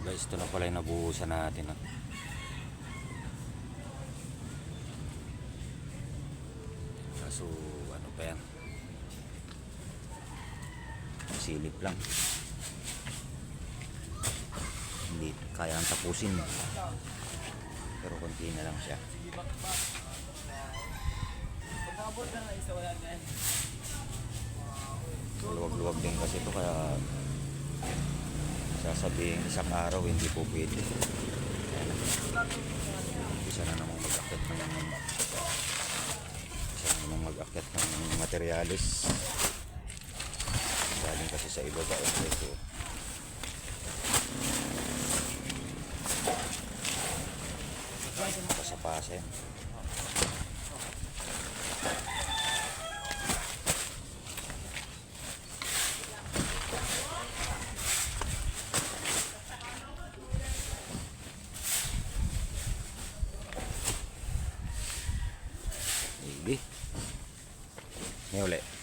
Guys, ito na pala yung nabuhusan natin. Kaso ano pa yan, silip lang, hindi kaya ang tapusin, pero konti na lang siya. Luwag-luwag din kasi ito, kaya sasabihin isang araw hindi po pwede. Isa na namang mag-akit ng materialis galing kasi sa ibaba yung presyo. Pasapasin. May uli.